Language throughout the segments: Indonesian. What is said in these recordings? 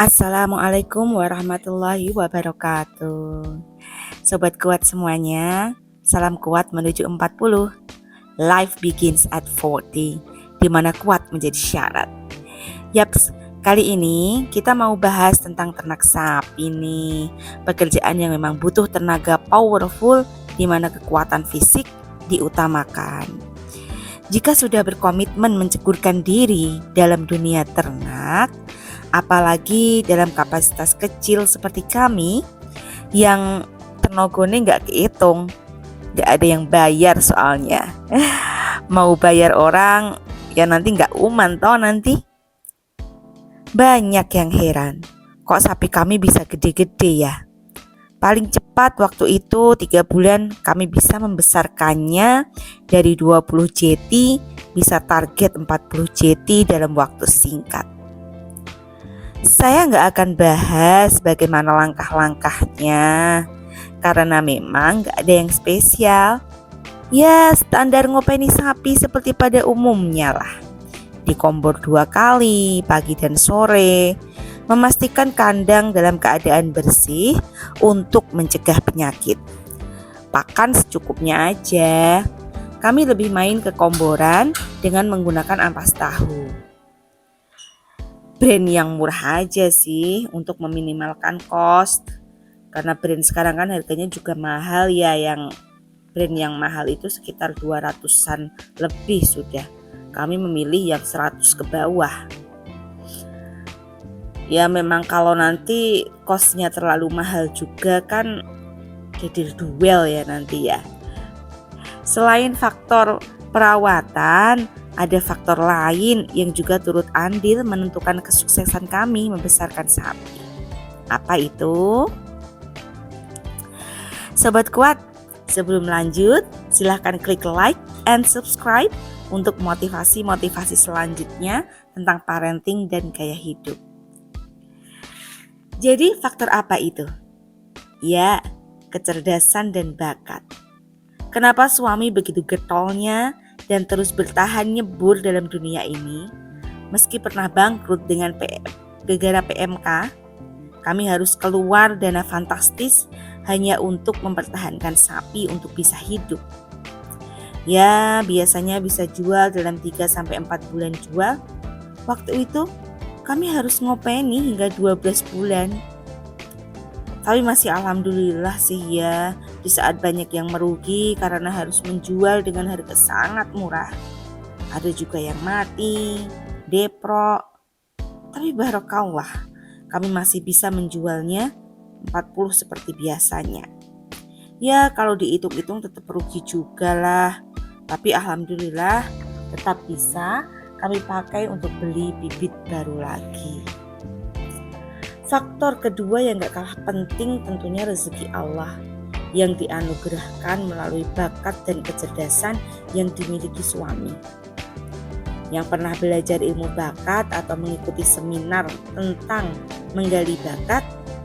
Assalamualaikum warahmatullahi wabarakatuh. Sobat kuat semuanya, salam kuat menuju 40. Life begins at 40, di mana kuat menjadi syarat. Yaps, kali ini kita mau bahas tentang ternak sapi nih. Pekerjaan yang memang butuh tenaga powerful, di mana kekuatan fisik diutamakan. Jika sudah berkomitmen menceburkan diri dalam dunia ternak, apalagi dalam kapasitas kecil seperti kami yang tenaganya nggak kehitung, nggak ada yang bayar soalnya. Mau bayar orang ya nanti nggak uman toh nanti. Banyak yang heran, kok sapi kami bisa gede-gede ya? Paling cepat waktu itu 3 bulan kami bisa membesarkannya dari 20 JT bisa target 40 JT dalam waktu singkat. Saya nggak akan bahas bagaimana langkah-langkahnya, karena memang nggak ada yang spesial. Ya standar ngopeni sapi seperti pada umumnya lah. Dikombor 2 kali, pagi dan sore. Memastikan kandang dalam keadaan bersih untuk mencegah penyakit. Pakan secukupnya aja. Kami lebih main ke komboran dengan menggunakan ampas tahu. Brand yang murah aja sih untuk meminimalkan cost. Karena brand sekarang kan harganya juga mahal ya, yang brand yang mahal itu sekitar 200-an lebih sudah. Kami memilih yang 100 ke bawah. Ya memang kalau nanti costnya terlalu mahal juga kan jadi duel ya nanti ya. Selain faktor perawatan, ada faktor lain yang juga turut andil menentukan kesuksesan kami membesarkan sapi. Apa itu? Sobat kuat, sebelum lanjut, silahkan klik like and subscribe untuk motivasi-motivasi selanjutnya tentang parenting dan gaya hidup. Jadi faktor apa itu? Ya, kecerdasan dan bakat. Kenapa suami begitu getolnya dan terus bertahan nyebur dalam dunia ini? Meski pernah bangkrut dengan gegara PMK, kami harus keluar dana fantastis hanya untuk mempertahankan sapi untuk bisa hidup. Ya, biasanya bisa jual dalam 3-4 bulan jual. Waktu itu kami harus ngopeni hingga 12 bulan. Tapi masih alhamdulillah sih ya, di saat banyak yang merugi karena harus menjual dengan harga sangat murah. Ada juga yang mati, depro. Tapi barokallah, kami masih bisa menjualnya 40 seperti biasanya. Ya kalau dihitung-hitung tetap rugi juga lah. Tapi alhamdulillah tetap bisa kami pakai untuk beli bibit baru lagi. Faktor kedua yang gak kalah penting tentunya rezeki Allah yang dianugerahkan melalui bakat dan kecerdasan yang dimiliki suami. Yang pernah belajar ilmu bakat atau mengikuti seminar tentang menggali bakat,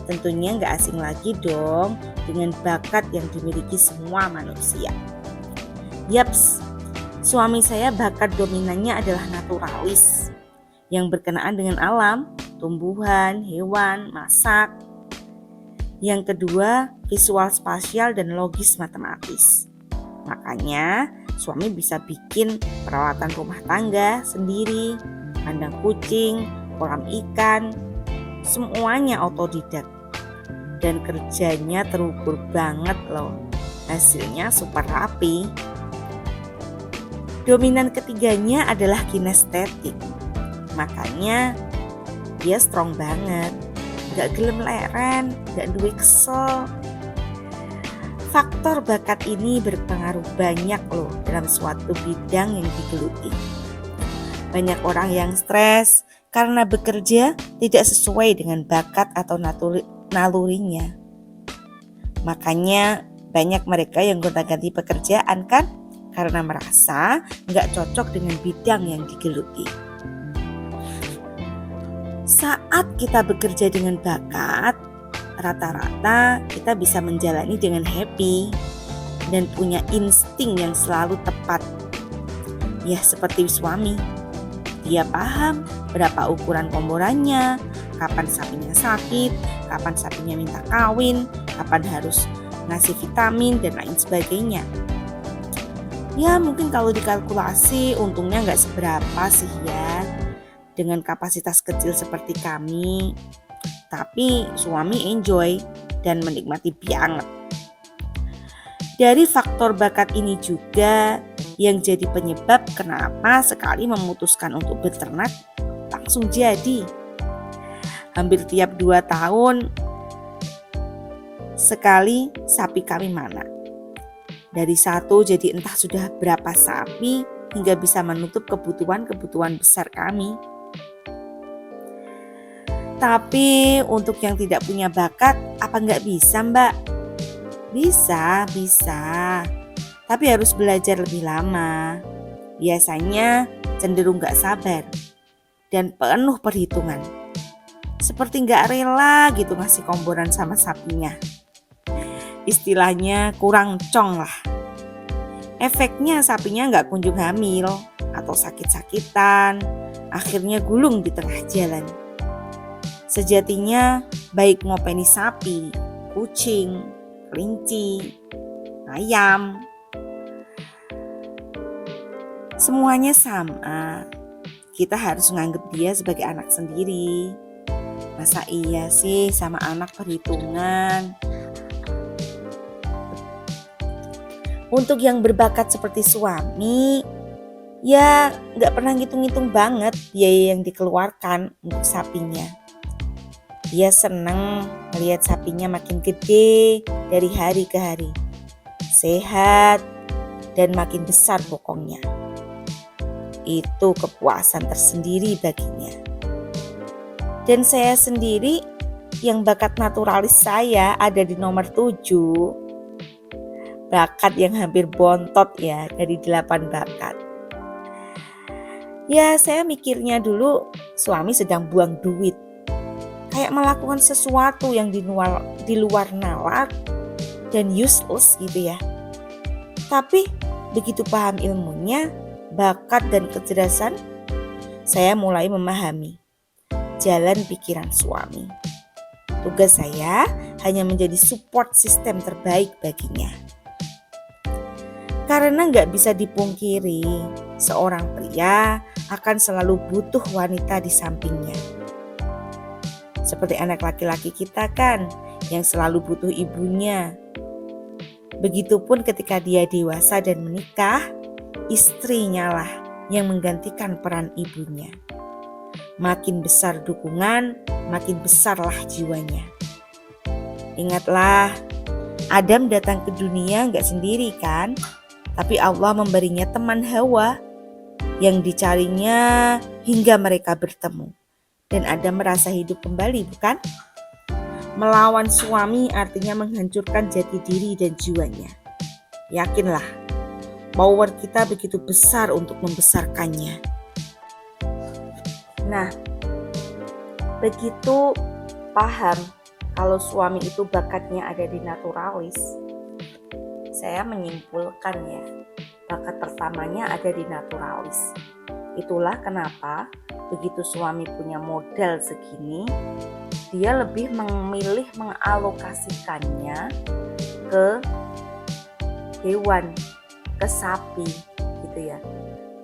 tentunya gak asing lagi dong dengan bakat yang dimiliki semua manusia. Yaps, suami saya bakat dominannya adalah naturalis yang berkenaan dengan alam, tumbuhan, hewan, masak. Yang kedua, visual spasial dan logis matematis. Makanya suami bisa bikin perawatan rumah tangga sendiri, kandang kucing, kolam ikan, semuanya otodidak. Dan kerjanya terukur banget loh. Hasilnya super rapi. Dominan ketiganya adalah kinestetik. Makanya dia strong banget, gak gelem leren, gak duwe kesel. Faktor bakat ini berpengaruh banyak loh dalam suatu bidang yang digeluti. Banyak orang yang stres karena bekerja tidak sesuai dengan bakat atau nalurinya. Makanya banyak mereka yang gonta-ganti pekerjaan kan, karena merasa gak cocok dengan bidang yang digeluti. Saat kita bekerja dengan bakat, rata-rata kita bisa menjalani dengan happy dan punya insting yang selalu tepat. Ya seperti suami, dia paham berapa ukuran komborannya, kapan sapinya sakit, kapan sapinya minta kawin, kapan harus ngasih vitamin dan lain sebagainya. Ya mungkin kalau dikalkulasi untungnya nggak seberapa sih ya dengan kapasitas kecil seperti kami. Tapi suami enjoy dan menikmati banget. Dari faktor bakat ini juga yang jadi penyebab kenapa sekali memutuskan untuk beternak langsung jadi. Hampir tiap 2 tahun sekali sapi kami mana. Dari 1 jadi entah sudah berapa sapi hingga bisa menutup kebutuhan besar kami. Tapi untuk yang tidak punya bakat, apa nggak bisa Mbak? Bisa. Tapi harus belajar lebih lama. Biasanya cenderung gak sabar dan penuh perhitungan. Seperti gak rela gitu ngasih komboran sama sapinya. Istilahnya kurang cong lah. Efeknya sapinya gak kunjung hamil atau sakit-sakitan. Akhirnya gulung di tengah jalan. Sejatinya baik ngopeni sapi, kucing, kelinci, ayam, semuanya sama. Kita harus menganggap dia sebagai anak sendiri. Masa iya sih sama anak perhitungan? Untuk yang berbakat seperti suami, ya gak pernah ngitung-ngitung banget biaya yang dikeluarkan untuk sapinya. Dia seneng melihat sapinya makin gede dari hari ke hari, sehat dan makin besar bokongnya. Itu kepuasan tersendiri baginya. Dan saya sendiri yang bakat naturalis saya ada di nomor 7. Bakat yang hampir bontot ya dari 8 bakat. Ya saya mikirnya dulu suami sedang buang duit. Kayak melakukan sesuatu yang di luar nalar dan useless gitu ya. Tapi begitu paham ilmunya, bakat dan kecerdasan, saya mulai memahami jalan pikiran suami. Tugas saya hanya menjadi support system terbaik baginya. Karena gak bisa dipungkiri, seorang pria akan selalu butuh wanita di sampingnya. Seperti anak laki-laki kita kan yang selalu butuh ibunya. Begitupun ketika dia dewasa dan menikah, istrinya lah yang menggantikan peran ibunya. Makin besar dukungan, makin besarlah jiwanya. Ingatlah, Adam datang ke dunia gak sendiri kan? Tapi Allah memberinya teman Hawa yang dicarinya hingga mereka bertemu. Dan Adam merasa hidup kembali, bukan? Melawan suami artinya menghancurkan jati diri dan jiwanya. Yakinlah, power kita begitu besar untuk membesarkannya. Nah, begitu paham kalau suami itu bakatnya ada di naturalis, saya menyimpulkan ya, bakat pertamanya ada di naturalis. Itulah kenapa begitu suami punya modal segini, dia lebih memilih mengalokasikannya ke hewan, ke sapi gitu ya.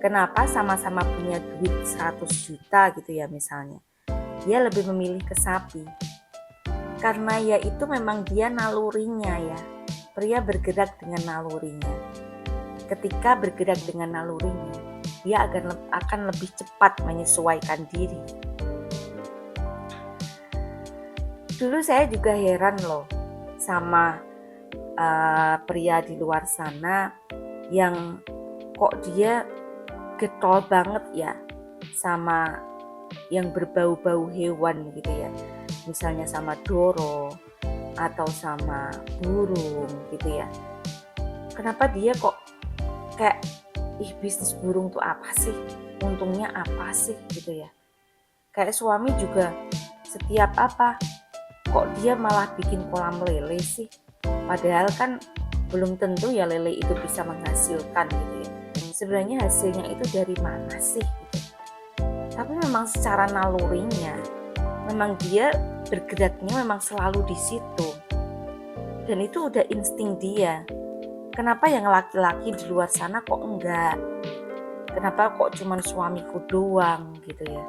Kenapa sama-sama punya duit 100 juta gitu ya misalnya. Dia lebih memilih ke sapi. Karena ya itu memang dia nalurinya ya. Pria bergerak dengan nalurinya. Ketika bergerak dengan nalurinya, dia akan lebih cepat menyesuaikan diri. Dulu saya juga heran loh sama pria di luar sana yang kok dia getol banget ya sama yang berbau-bau hewan gitu ya. Misalnya sama doro atau sama burung gitu ya. Kenapa dia kok kayak bisnis burung tuh apa sih? Untungnya apa sih gitu ya. Kayak suami juga setiap apa kok dia malah bikin kolam lele sih? Padahal kan belum tentu ya lele itu bisa menghasilkan gitu ya. Sebenarnya hasilnya itu dari mana sih gitu. Tapi memang secara nalurinya memang dia bergeraknya memang selalu di situ. Dan itu udah insting dia. Kenapa yang laki-laki di luar sana kok enggak? Kenapa kok cuman suamiku doang gitu ya?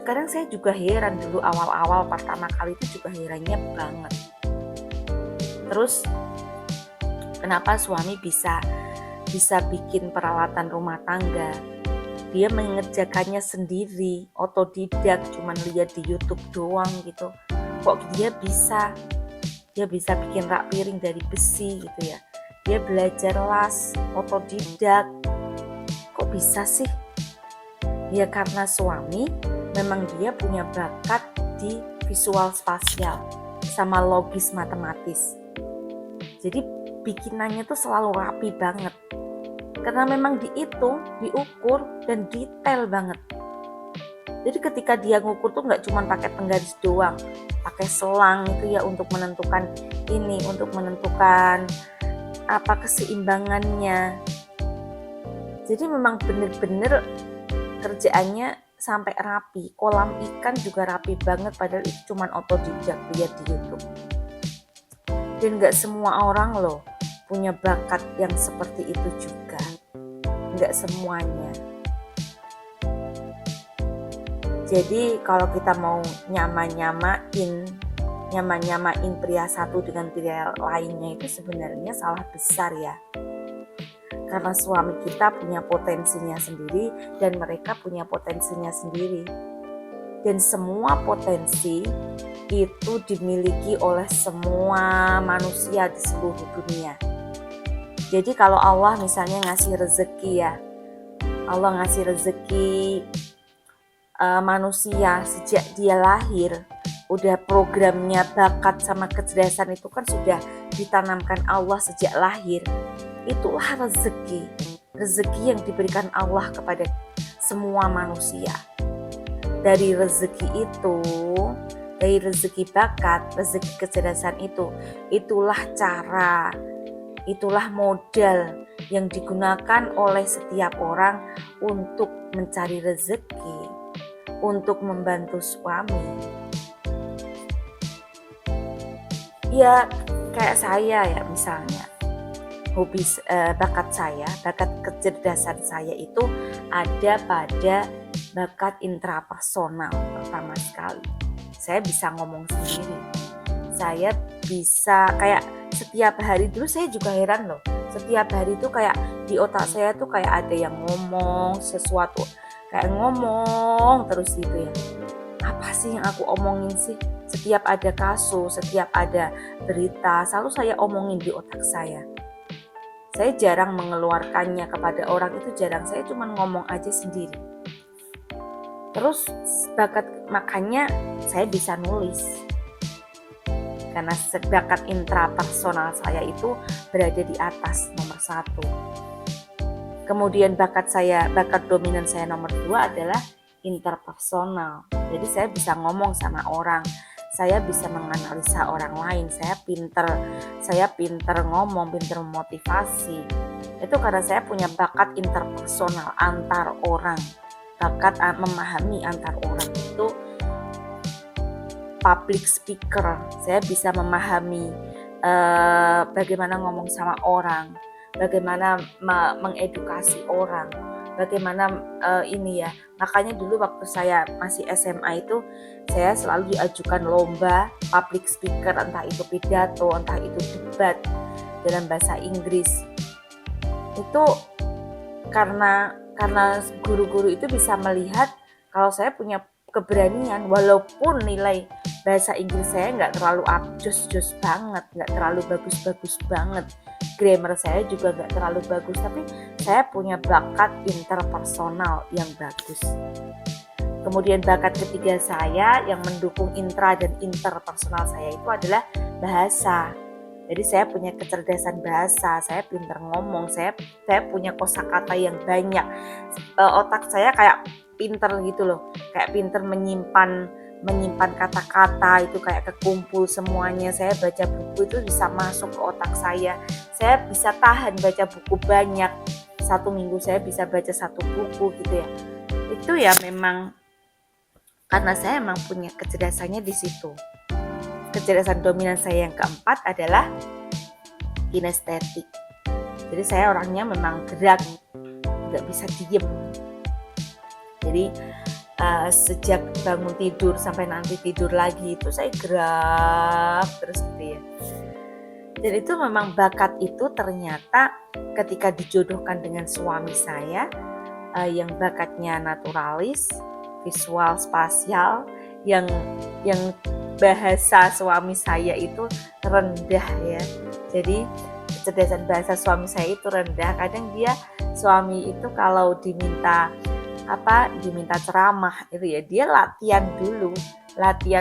Kadang saya juga heran dulu awal-awal pertama kali itu juga herannya banget. Terus kenapa suami bisa bikin peralatan rumah tangga? Dia mengerjakannya sendiri, otodidak, cuman lihat di YouTube doang gitu. Kok dia bisa bikin rak piring dari besi gitu ya. Dia belajar las, otodidak. Kok bisa sih? Ya karena suami memang dia punya bakat di visual spasial sama logis matematis. Jadi bikinannya tuh selalu rapi banget. Karena memang dihitung, diukur, dan detail banget. Jadi ketika dia ngukur tuh nggak cuma pakai penggaris doang, pakai selang itu ya untuk menentukan ini, untuk menentukan apa keseimbangannya. Jadi memang bener-bener kerjaannya sampai rapi. Kolam ikan juga rapi banget, padahal itu cuma otodidak lihat di YouTube. Dan nggak semua orang loh punya bakat yang seperti itu juga. Nggak semuanya. Jadi kalau kita mau nyamain pria satu dengan pria lainnya itu sebenarnya salah besar ya. Karena suami kita punya potensinya sendiri dan mereka punya potensinya sendiri. Dan semua potensi itu dimiliki oleh semua manusia di seluruh dunia. Jadi kalau Allah misalnya ngasih rezeki ya, Allah ngasih rezeki manusia sejak dia lahir, udah programnya bakat sama kecerdasan itu kan sudah ditanamkan Allah sejak lahir. Itulah rezeki yang diberikan Allah kepada semua manusia. Dari rezeki itu, dari rezeki bakat, rezeki kecerdasan itu, itulah cara, itulah modal yang digunakan oleh setiap orang untuk mencari rezeki, untuk membantu suami. Ya kayak saya ya misalnya, hobi bakat kecerdasan saya itu ada pada bakat intrapersonal pertama sekali. Saya bisa ngomong sendiri. Saya bisa kayak setiap hari dulu saya juga heran loh. Setiap hari itu kayak di otak saya tuh kayak ada yang ngomong sesuatu. Kayak ngomong terus gitu ya. Apa sih yang aku omongin sih? Setiap ada kasus, setiap ada berita, selalu saya omongin di otak saya. Saya jarang mengeluarkannya kepada orang, itu jarang. Saya cuma ngomong aja sendiri. Terus makanya saya bisa nulis. Karena bakat intrapersonal saya itu berada di atas nomor 1. Kemudian bakat dominan saya nomor 2 adalah interpersonal. Jadi saya bisa ngomong sama orang, saya bisa menganalisa orang lain, saya pinter ngomong, pinter memotivasi. Itu karena saya punya bakat interpersonal antar orang, bakat memahami antar orang. Itu public speaker, saya bisa memahami bagaimana ngomong sama orang, bagaimana mengedukasi orang, bagaimana makanya dulu waktu saya masih SMA itu saya selalu diajukan lomba public speaker, entah itu pidato, entah itu debat dalam bahasa Inggris. Itu karena guru-guru itu bisa melihat kalau saya punya keberanian, walaupun nilai bahasa Inggris saya nggak terlalu jos banget, nggak terlalu bagus banget, grammar saya juga nggak terlalu bagus, tapi saya punya bakat interpersonal yang bagus. Kemudian bakat ketiga saya yang mendukung intra dan interpersonal saya itu adalah bahasa. Jadi saya punya kecerdasan bahasa, saya pintar ngomong, saya punya kosakata yang banyak. Otak saya kayak pintar gitu loh, kayak pintar menyimpan kata-kata itu kayak kekumpul semuanya. Saya baca buku itu bisa masuk ke otak saya bisa tahan baca buku banyak. 1 minggu saya bisa baca 1 buku gitu ya. Itu ya memang Karena saya emang punya kecerdasannya di situ. Kecerdasan dominan saya yang keempat adalah kinestetik. Jadi saya orangnya memang gerak, nggak bisa diem. Jadi sejak bangun tidur sampai nanti tidur lagi itu saya gerak terus gitu ya. Dan itu memang bakat itu ternyata ketika dijodohkan dengan suami saya yang bakatnya naturalis, visual, spasial, yang bahasa suami saya itu rendah ya. Jadi kecerdasan bahasa suami saya itu rendah. Kadang suami itu kalau diminta ceramah itu ya, dia latihan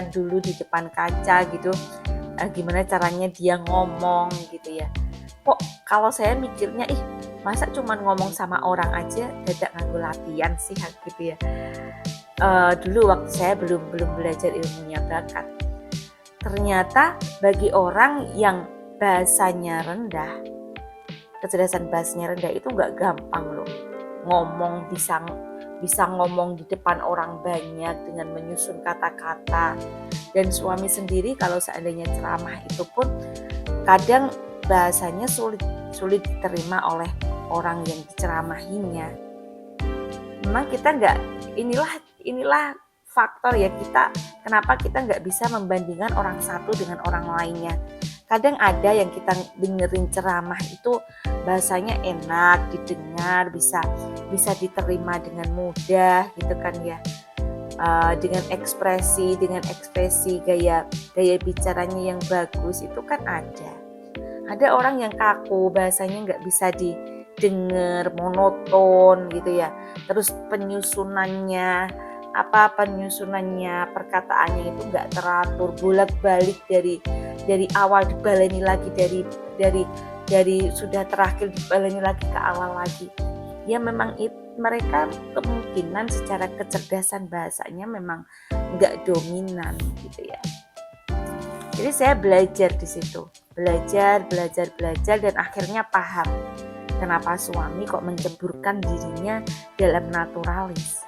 dulu di depan kaca gitu, gimana caranya dia ngomong gitu ya. Kok kalau saya mikirnya masa cuman ngomong sama orang aja dadak nganggo latihan sih gitu ya. Dulu waktu saya belum belajar ilmunya bakat, ternyata bagi orang yang bahasanya rendah, kecerdasan bahasanya rendah itu nggak gampang loh. Ngomong bisa ngomong di depan orang banyak dengan menyusun kata-kata. Dan suami sendiri kalau seandainya ceramah itu pun kadang bahasanya sulit diterima oleh orang yang diceramahinya. Memang kita inilah faktor ya, kenapa kita nggak bisa membandingkan orang satu dengan orang lainnya. Kadang ada yang kita dengerin ceramah itu bahasanya enak didengar, bisa diterima dengan mudah gitu kan ya, dengan ekspresi gaya bicaranya yang bagus itu kan ada orang yang kaku, bahasanya nggak bisa didengar, monoton gitu ya, terus penyusunannya perkataannya itu nggak teratur, bolak-balik dari awal dibaleni lagi, dari sudah terakhir dibaleni lagi ke awal lagi. Ya memang mereka kemungkinan secara kecerdasan bahasanya memang nggak dominan gitu ya. Jadi saya belajar di situ, belajar dan akhirnya paham kenapa suami kok menceburkan dirinya dalam naturalis.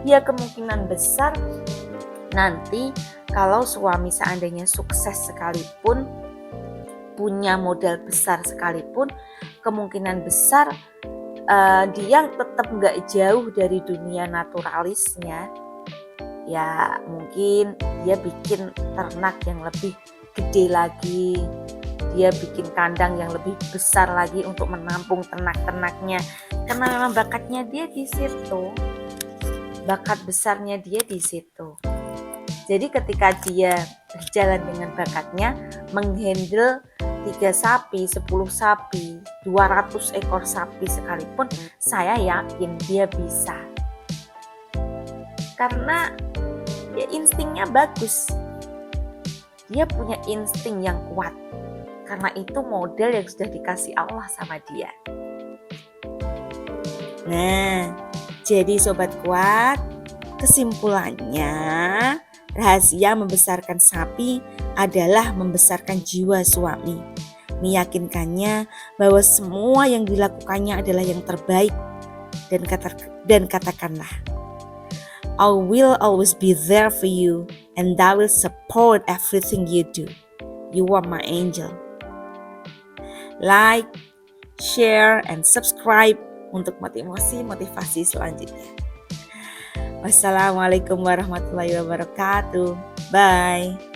Ya kemungkinan besar nanti kalau suami seandainya sukses sekalipun, punya modal besar sekalipun, kemungkinan besar dia tetap nggak jauh dari dunia naturalisnya. Ya mungkin dia bikin ternak yang lebih gede lagi, dia bikin kandang yang lebih besar lagi untuk menampung ternak-ternaknya, karena memang bakatnya dia di situ, bakat besarnya dia di situ. Jadi ketika dia berjalan dengan bakatnya, menghandle 3 sapi, 10 sapi, 200 ekor sapi sekalipun, saya yakin dia bisa. Karena ya instingnya bagus. Dia punya insting yang kuat. Karena itu model yang sudah dikasih Allah sama dia. Nah, jadi sobat kuat, kesimpulannya rahasia membesarkan sapi adalah membesarkan jiwa suami, meyakinkannya bahwa semua yang dilakukannya adalah yang terbaik, dan katakanlah, I will always be there for you and I will support everything you do. You are my angel. Like, share, and subscribe untuk motivasi selanjutnya. Wassalamualaikum warahmatullahi wabarakatuh. Bye.